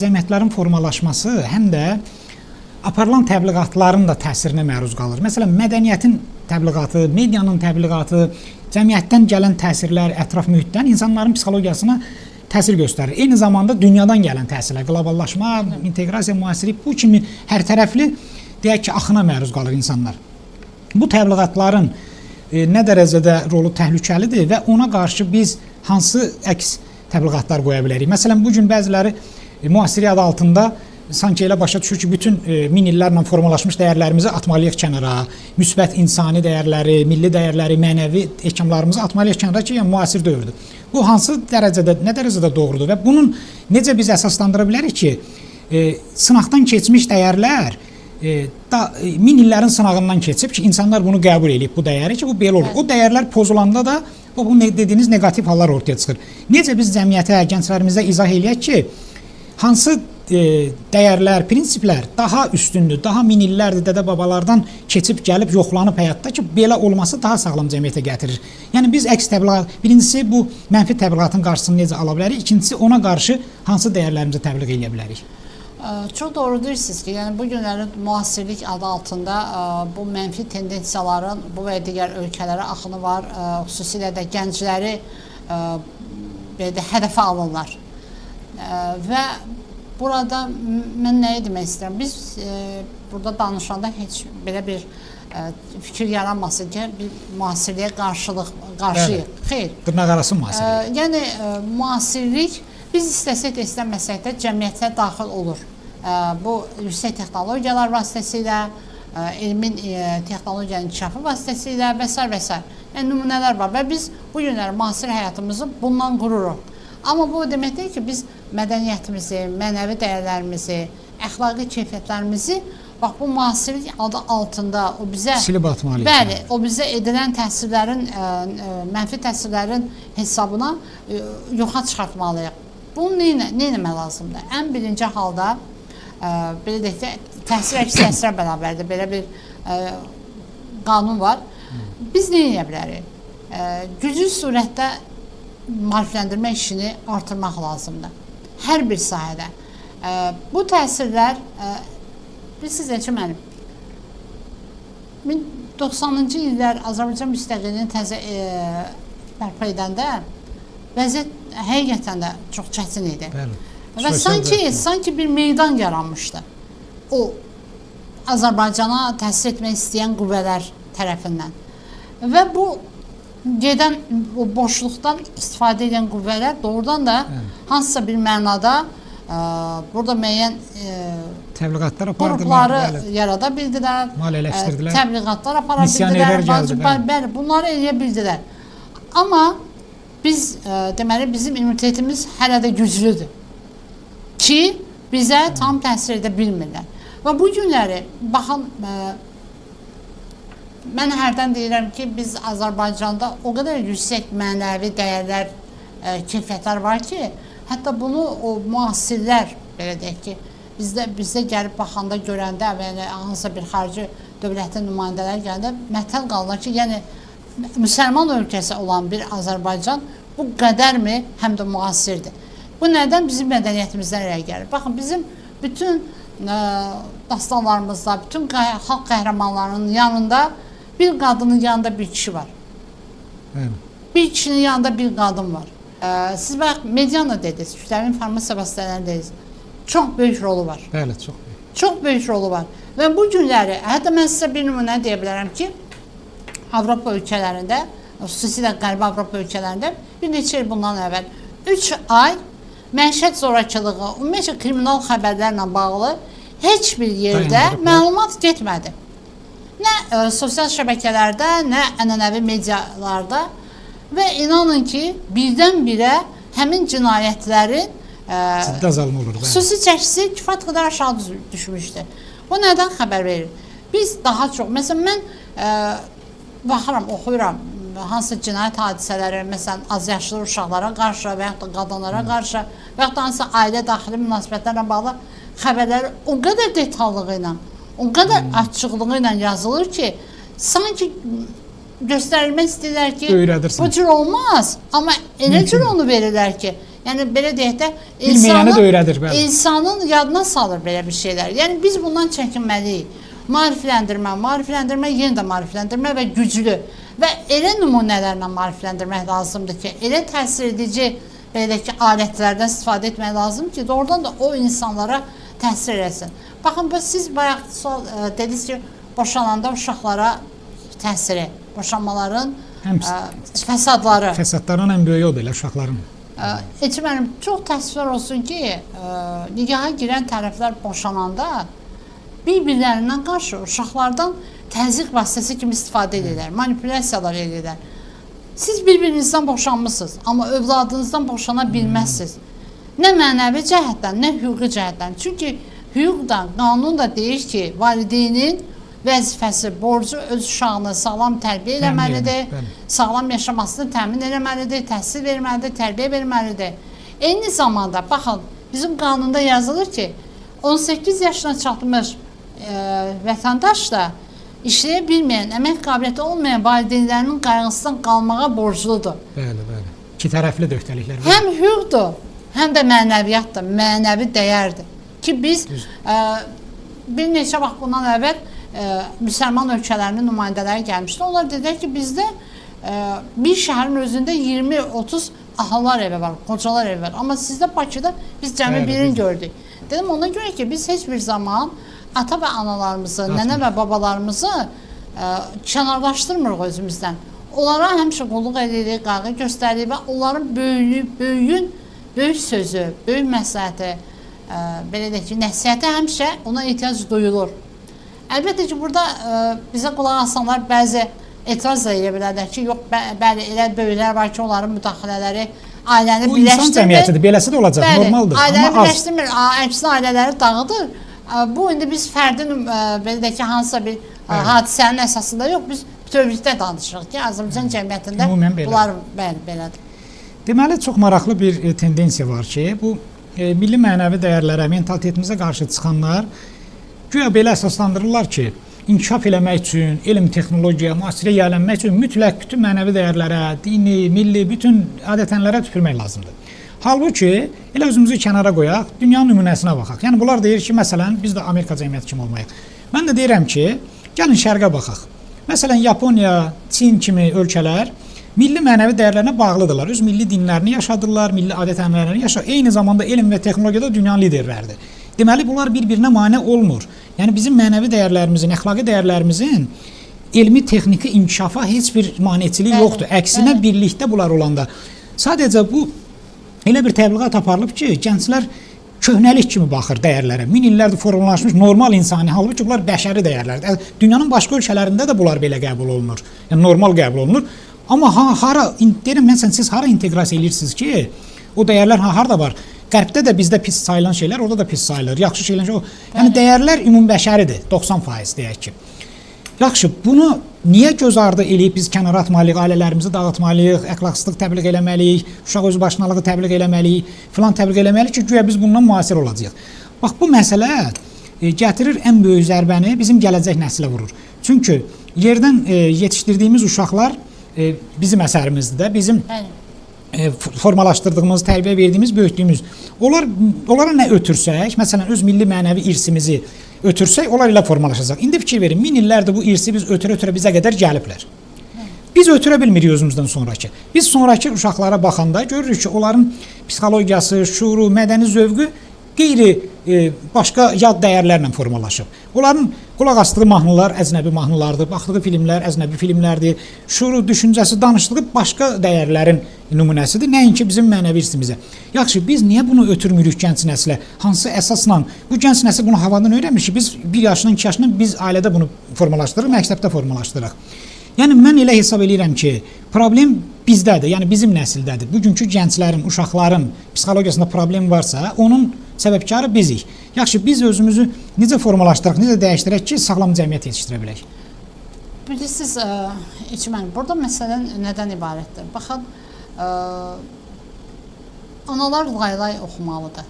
Cəmiyyətlərin formalaşması həm də aparılan təbliğatların da təsirinə məruz qalır. Məsələn, mədəniyyətin təbliğatı, medianın təbliğatı, cəmiyyətdən gələn təsirlər, ətraf mühitdən insanların psixologiyasına təsir göstərir. Eyni zamanda dünyadan gələn təsirlər, qloballaşma, inteqrasiya, müasirlik, bu kimi hər tərəfli deyək ki, axına məruz qalır insanlar. Bu təbliğatların nə dərəcədə rolu təhlükəlidir və ona qarşı biz hansı əks təbliğatlar qoya bilərik? Məsələn, bugün bəziləri müasirlik adı altında sanki elə başa düşür ki, bütün min illərlə formalaşmış dəyərlərimizi atmalıyıq kənara, müsbət insani dəyərləri, milli dəyərləri, mənəvi ehkamlarımızı atmalıyıq kənara ki, yəni müasir dövrdür. Bu hansı dərəcədə, nə dərəcədə doğrudur və bunun necə biz əsaslandıra bilərik ki, sınaqdan keçmiş dəyərlər min illərin sınağından keçib ki, insanlar bunu qəbul edib bu dəyəri ki, bu belə olur. O dəyərlər pozulanda da bu dediyiniz neqativ hallar ortaya çıxır. Necə biz cəmiyyətə, gənclərimizə izah eləyək ki, hansı dəyərlər, prinsiplər daha üstündür, daha min illərdir dədə-babalardan keçib, gəlib, yoxlanıb həyatda ki, belə olması daha sağlam cəmiyyətə gətirir. Yəni biz əks təbliğat, birincisi bu mənfi təbliğatın qarşısını necə ala bilərik, ikincisi ona qarşı hansı dəyərlərimizi təbliğ edə bilərik? Çox doğru deyirsiniz ki, yəni bu günlərin müasirlik adı altında bu mənfi tendensiyaların bu və digər ölkələrə axını var, xüsusilə də gəncləri hədəfə alırlar. Və burada mən nəyə demək istəyirəm? Biz burada danışanda heç belə bir fikir yaranmasın ki, bir müasirliyə qarşıyıq. Xeyr. Dırnaqarası müasirlik. Yəni müasirlik biz istəsək də istəməsək də cəmiyyətə daxil olur. Bu yüksək texnologiyalar vasitəsilə, elmin texnologiyanın inkişafı vasitəsilə və s. və s. Yəni nümunələr var və biz bu günləri müasir həyatımızı bundan qururuq. Amma bu demək deyil ki, biz mədəniyyətimizi, mənəvi dəyərlərimizi, əxlaqi keyfiyyətlərimizi bax bu müasirlik adı altında o bizə silib atmalıyıq. Bəli, o bizə edilən təsirlərin, mənfi təsirlərin hesabına yoxa çıxartmalıyıq. Bunu nə etmək lazımdır? Ən birinci halda belə deyək ki, təsir əks təsirə bərabərdir. Belə bir qanun var. Biz nə edə bilərik? Güclü surətdə maarifləndirmə işini artırmaq lazımdır. Hər bir sahədə. Bu təsirlər, bilirsiniz necə mənim? 90-cı illər Azərbaycan müstəqilliyini təzə bərpa edəndə vəziyyət həqiqətən də çox çətin idi. Və sanki bir meydan yaranmışdı. O, Azərbaycana təsir etmək istəyən qüvvələr tərəfindən. Və bu gedən o boşluqdan istifadə edən qüvvələr doğrudan da hansısa bir mənada burada müəyyən qrupları yarada bildilər, təbliğatlar apara bildilər, bunları eləyə bildilər. Amma biz, deməli, bizim immunitetimiz hələ də güclüdür ki, bizə tam təsir edə bilmirlər. Və bu günləri, baxın, mən hərdən deyirəm ki, biz Azərbaycanda o qədər yüksək mənəvi dəyərlər, keyfiyyətlər var ki, hətta bunu o müasirlər, belə deyək ki, bizdə gəlib baxanda, görəndə və hansısa bir xarici dövlətin nümayəndələri gələndə mətəl qalırlar ki, yəni müsəlman ölkəsi olan bir Azərbaycan bu qədərmi həm də müasirdir. Bu nədən? Bizim mədəniyyətimizdən irəli gəlir. Baxın, bizim bütün dastanlarımızda, bütün xalq qəhrəmanlarının yanında bir qadının yanında bir kişi var. Bir kişinin yanında bir qadın var. Siz bax, mediana dediniz, kütləvi informasiya vasitələri dediniz. Çox böyük rolu var. Bəli, çox böyük. Çox böyük rolu var. Və bu günləri, hətta mən sizə bir nümunə deyə bilərəm ki, Avropa ölkələrində, xüsusilə Qərbi Avropa ölkələrində bir neçə il bundan əvvəl 3 ay məişət zorakılığı, ümumiyyətlə kriminal xəbərlərlə bağlı heç bir yerdə məlumat getmədi. Nə sosial şəbəkələrdə, nə ənənəvi medialarda və inanın ki, birdən-birə həmin cinayətlərin xüsusi çəkisi kifayət qədər aşağı düşmüşdür. Bu nədən xəbər verir? Biz daha çox, məsələn, mən baxıram, oxuyuram, hansısa cinayət hadisələri, məsələn, az yaşlı uşaqlara qarşı və yaxud da qadınlara qarşı və yaxud da hansısa ailə daxili münasibətlərlə bağlı xəbərləri o qədər detallığı ilə, o qədər açıqlığı ilə yazılır ki, sanki göstərilmək istəyirlər ki, bu cür olmaz, amma elə cür onu verirlər ki, Yəni belə deyək də Bilməyəni də öyrədir, bəli. insanın yadına salır belə bir şeylər. Yəni biz bundan çəkinməliyik. Maarifləndirmə, yenə də maarifləndirmə və güclü və elə nümunələrlə maarifləndirmək lazımdır ki, elə təsir edici belə ki, alətlərdən istifadə etmək lazım ki, doğrudan da o insanlara təsir etsin. Baxın, siz bayaq dediniz ki, boşananda uşaqlara təsiri, boşanmaların fəsadları. Fəsadların ən böyüyü odur elə uşaqların. Mənim çox təəssüflər olsun ki, nigaha girən tərəflər boşananda bir-birlərindən qarşı uşaqlardan təzyiq vasitəsi kimi istifadə edirlər, manipulyasiyalar edirlər. Siz bir-birinizdən boşanmısınız, amma övladınızdan boşana bilməzsiniz. Nə mənəvi cəhətdən, nə hüquqi cəhətdən. Çünki hüquq da, qanun da deyir ki, valideynin vəzifəsi, borcu öz uşağını sağlam tərbiyə eləməlidir, sağlam yaşamasını təmin eləməlidir, təhsil verməlidir, tərbiyə verməlidir. Eyni zamanda, baxın, bizim qanunda yazılır ki, 18 yaşına çatmış vətəndaş da işləyə bilməyən, əmək qabiliyyəti olmayan valideynlərinin qayğısından qalmağa borcludur. Bəli, bəli. İki tərəfli də öhdəliklər var. Həm hüquqdur, həm də mənəviyyatdır, mənəvi dəyərdir. Ki biz bir neçə vaxt bundan əvvəl müsəlman ölkələrinin nümayəndələri gəlmişdi. Onlar dedilər ki, bizdə bir şəhərin özündə 20-30 ahalar evi var, qocalar evi var. Amma sizdə Bakıda biz cəmi birini gördük. Dedim ona görə ki, biz heç bir zaman ata və analarımızı, nənə və babalarımızı kənarlaşdırmırıq özümüzdən. Onlara həmişə qulluq edirik, qayğı göstəririk və onların böyük sözü, böyük məsləhəti, belə deyək ki, nəsihətə həmişə ona ehtiyac duyulur. Əlbəttə ki, burada bizə qulaq asanlar bəzi etiraz da edə bilərlər ki, yox, bəli, elə böyüklər var ki, onların müdaxilələri ailəni birləşdirmir. Bu insan cəmiyyətidir, beləsi də olacaq, normaldır. Ailəni birləşdirmir, əksinə ailələri dağıdır. Bu, indi biz fərdin, belə deyək ki, hansısa bir hadisənin əsasında yox, biz bütövlükdə danışırıq ki, Azərbaycan cəmiyyətində bunlar belədir. Deməli, çox maraqlı bir tendensiya var ki, bu milli mənəvi dəyərlərə, mentalitetimizə qarşı çıxanlar güya belə əsaslandırırlar ki, inkişaf eləmək üçün, elm, texnologiya, müasirə yiyələnmək üçün mütləq bütün mənəvi dəyərlərə, dini, milli, bütün adətənlərə tüpürmək lazımdır. Halbuki, elə özümüzü kənara qoyaq, dünyanın nümunəsinə baxaq. Yəni, bunlar deyir ki, məsələn, biz də Amerika cəmiyyəti kimi olmayıq. Mən də deyirəm ki, gəlin şərqə baxaq. Məsələn, Yaponiya, Çin kimi ölkələr milli mənəvi dəyərlərinə bağlıdırlar. Öz milli dinlərini yaşadırlar, milli adət-ənənələrini yaşadırlar. Eyni zamanda elm və texnologiyada dünyanın liderləridir. Deməli, bunlar bir-birinə mane olmur. Yəni, bizim mənəvi dəyərlərimizin, əxlaqi dəyərlərimizin elmi, texniki inkişafa heç bir maneçilik yoxdur. Əksinə, birlikdə bunlar olanda. Sadəcə bu, elə bir təbliğat aparılıb ki, gənclər köhnəlik kimi baxır dəyərlərə. Min illərdir formalaşmış normal insani, halbuki bunlar bəşəri dəyərlərdir. Dünyanın başqa ölkələrində də bunlar belə qəbul olunur. Yəni, normal qəbul olunur. Amma deyirəm, məsələn, siz hara inteqrasiya edirsiniz ki, o dəyərlər harada var? Qərbdə də bizdə pis sayılan şeylər, orada da pis sayılır. Yaxşı şeylər, yəni dəyərlər ümumbəşəridir, 90% deyək ki. Yaxşı, bunu niyə göz ardı eləyib biz kənara atmalıyıq, ailələrimizi dağıtmalıyıq, əxlaqsızlıq təbliğ eləməliyik, uşaq özbaşınalığı təbliğ eləməliyik, filan təbliğ eləməliyik ki, güya biz bundan müasir olacağıq. Bax, bu məsələ gətirir ən böyük zərbəni bizim gələcək nəsilə vurur. Çünki yerdən yetişdirdiyimiz uşaqlar bizim əsərimizdir də, bizim formalaşdırdığımız, tərbiyə verdiyimiz, böyütdüyümüz. Onlara nə ötürsək, məsələn, öz milli mənəvi irsimizi ötürsək, onlar ilə formalaşacaq. İndi fikir verin, min illərdir bu irsi biz ötürə-ötürə bizə qədər gəliblər. Biz ötürə bilmirik özümüzdən sonraki. Biz sonraki uşaqlara baxanda görürük ki, onların psixologiyası, şuuru, mədəni zövqü başqa yad dəyərlərlə formalaşıb. Onların qulaq asdığı mahnılar əcnəbi mahnılardır, baxdığı filmlər əcnəbi filmlərdir, şuuru, düşüncəsi, danışdığı başqa dəyərlərin nümunəsidir, nəinki bizim mənəvi irsimizə. Yaxşı, biz niyə bunu ötürmürük gənc nəslə? Hansı əsasla? Bu gənc nəsil bunu havadan öyrənmir ki, biz 1 yaşından, 2 yaşından biz ailədə bunu formalaşdırırıq, məktəbdə formalaşdırırıq. Yəni, mən elə hesab edirəm ki, problem bizdədir, yəni bizim nəsildədir. Bugünkü gənclərin, uşaqların psixologiyasında problem varsa, onun səbəbkarı bizik. Yaxşı, biz özümüzü necə formalaşdıraq, necə dəyişdirək ki, sağlam cəmiyyət yetişdirə bilək? Bilirsiniz, burada məsələ nədən ibarətdir? Baxın, analar laylay oxumalıdır.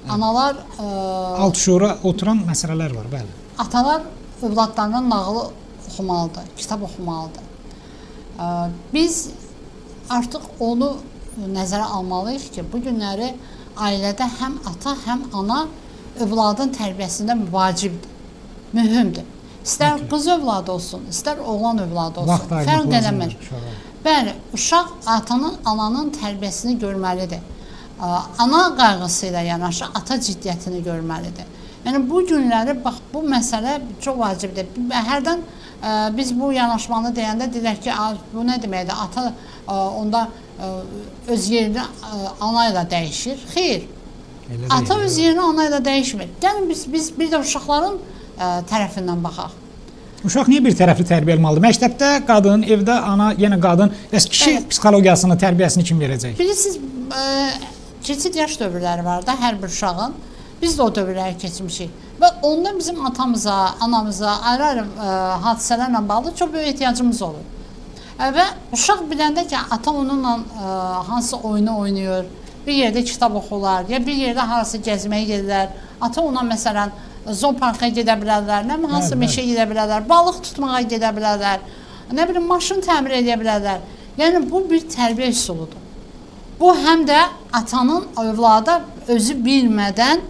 Analar... Alt şuura oturan məsələlər var, bəli. Atalar övladlarından nağılı oxumalıdır, kitab oxumalıdır. Biz artıq onu nəzərə almalıyıq ki, bu günləri ailədə həm ata, həm ana övladın tərbiyəsində vacibdir, mühümdür. İstər qız övladı olsun, istər oğlan övladı olsun, fərq eləmir. Bəli, uşaq atanın, ananın tərbiyəsini görməlidir. Ana qayğısı ilə yanaşı ata ciddiyyətini görməlidir. Yəni bu günləri bax bu məsələ çox vacibdir. Hərdən biz bu yanaşmanı deyəndə deyirlər ki, bu nə deməkdir? Ata onda öz yerini ana ilə dəyişir. Xeyr. Ata öz yerini ana ilə dəyişmir. Gəlin biz bir də uşaqların tərəfindən baxaq. Uşaq niyə bir tərəfli tərbiyə almalıdır? Məktəbdə qadın, evdə ana, yenə qadın. Bəs kişi psixologiyasını, tərbiyəsini kim verəcək? Bilirsiniz, keçid yaş dövrləri var da hər bir uşağın. Biz də o dövrləri keçmişik. Və onda bizim atamıza, anamıza ayrı-ayrı hadisələrlə bağlı çox böyük ehtiyacımız olur. Və uşaq biləndə ki, ata onunla hansı oyunu oynayır, bir yerdə kitab oxular, ya bir yerdə harası gəzməyə gedirlər. Ata ona məsələn zooparka gedə bilərlər, nə hansı meşə gedə bilərlər, balıq tutmağa gedə bilərlər, nə bilim maşın təmir edə bilərlər. Yəni bu bir tərbiyə üsuludur. Bu həm də atanın övlada özü bilmədən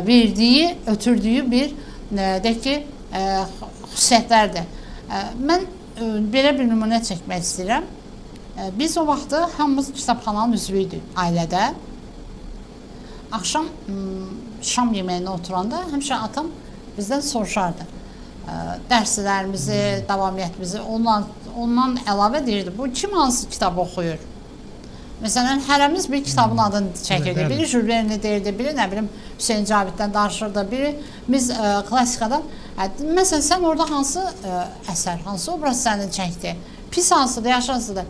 verdiyi, ötürdüyü bir deyək ki, xüsusiyyətlərdir. Mən belə bir nümunə çəkmək istəyirəm. Biz o vaxtı hamımız kitabxananın üzvüydük ailədə. Axşam şam yeməyinə oturanda həmişə atam bizdən soruşardı. Dərslərimizi, davamiyyətimizi ondan əlavə deyirdi. Bu kim hansı kitab oxuyur? Məsələn, hərəmiz bir kitabın adını çəkirdi. Biri Jules Verne deyirdi, biri nə bilim Hüseyn Caviddən danışırdı, biri biz klassikadan. Məsələn, sən orada hansı əsər, hansı obraz səni çəkdi? Pis hansıdır, yaxşı hansıdır?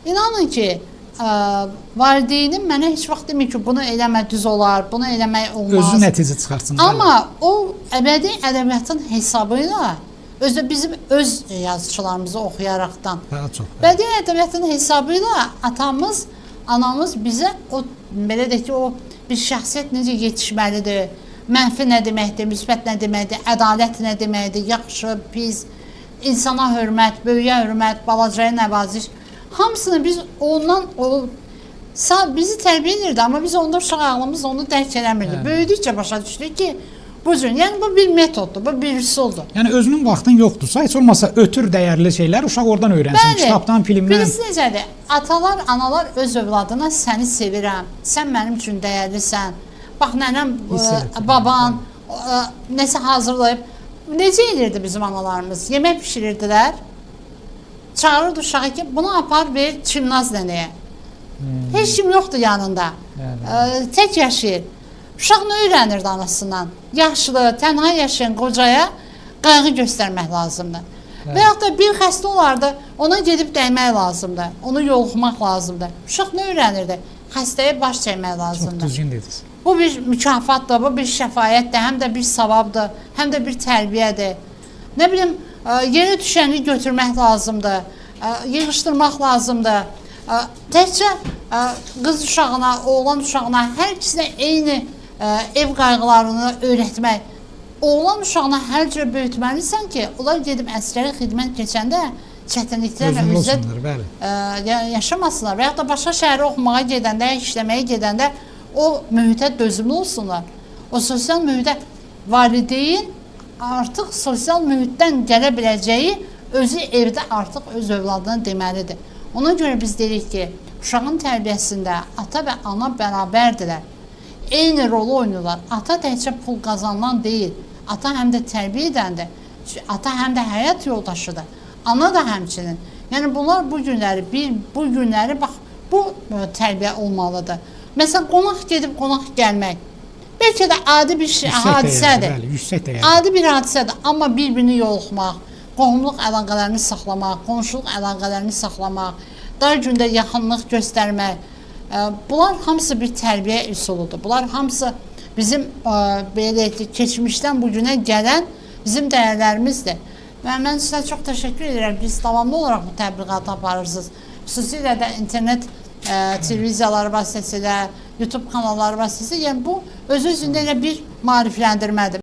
İnanın ki, valideynim mənə heç vaxt demir ki, bunu eləmək düz olar, bunu eləmək olmaz. Özü nəticə çıxartsın. Amma o əbədi ədəbiyyatın hesabı ilə özü bizim öz yazıçılarımızı oxuyaraqdan, bədii ədəbiyyatın hesabı ilə atamız, anamız bizə o, belə deyək ki, o bir şəxsiyyət necə yetişməlidir, mənfi nə deməkdir, müsbət nə deməkdir, ədalət nə deməkdir, yaxşı, pis, insana hörmət, böyüyə hörmət, balacaya nəvaziş, hamısını biz ondan, bizi tərbiyə edirdi, amma biz onda uşaq ağlımız onu dərk eləmirdi. Böyüdükcə başa düşdük ki, bu cür, yəni bu bir metoddur, bu bir üsuldur. Yəni özünün vaxtın yoxdursa, heç olmasa ötür dəyərli şeylər uşaq oradan öyrənsin, kitabdan, filmdən. Birisi necədir? Atalar, analar öz övladına səni sevirəm, sən mənim üçün dəyərlisən, bax nənəm, baban, nəsə hazırlayıb. Necə edirdi bizim analarımız? Yemək pişirirdilər, çağırırdı uşağı ki, bunu apar ver Çimnaz nənəyə. Heç kim yoxdur yanında, tək yaşayır. Uşaq nə öyrənirdi anasından? Yaşlı, tənha yaşayan qocaya qayğı göstərmək lazımdır. Və yaxud da bir xəstə olardı, ona gedib dəymək lazımdır, onu yoluxmaq lazımdır. Uşaq nə öyrənirdi? Xəstəyə baş çəkmək lazımdır. Çox düzgün dediniz. Bu bir mükafatdır, bu bir şəfayətdir, həm də bir savabdır, həm də bir tərbiyədir. Nə bilim, yerə düşəni götürmək lazımdır, yığışdırmaq lazımdır. Təkcə qız uşağına, oğlan uşağına, hər ikisinə eyni ev qayğılarını öyrətmək. Oğlan uşağına hər cür böyütməlisən ki, onlar gedib əsgəri xidmət keçəndə çətinliklərlə üzrət yaşamasınlar və yaxud da başqa şəhərə oxumağa gedəndə, işləməyə gedəndə o mühitə dözümlü olsunlar. O sosial mühitə valideyn artıq sosial mühitdən gələ biləcəyi özü evdə artıq öz övladına deməlidir. Ona görə biz deyirik ki, uşağın tərbiyəsində ata və ana bərabərdirlər. Eyni rolu oynayırlar. Ata təkcə pul qazanılan deyil. Ata həm də tərbiyə edəndir. Ata həm də həyat yoldaşıdır. Ana da həmçinin. Yəni bunlar bu günləri bax, bu tərbiyə olmalıdır. Məsələn, qonaq gedib qonaq gəlmək. Bəlkə də adi bir hadisədir. Adi bir hadisədir. Amma bir-birini yoluxmaq, qohumluq əlaqələrini saxlamaq, qonşuluq əlaqələrini saxlamaq, dar gündə yaxınlıq göstərmək. Bunlar hamısı bir tərbiyə üsuludur. Bunlar hamısı bizim keçmişdən bugünə gələn bizim dəyərlərimizdir. Mən sizə çox təşəkkür edirəm. Biz davamlı olaraq bu təbliğatı aparırsınız. Xüsusilə də internet televiziyaları vasitəsilə, YouTube kanalları vasitəsilə. Yəni bu öz-özündə elə bir maarifləndirmədir.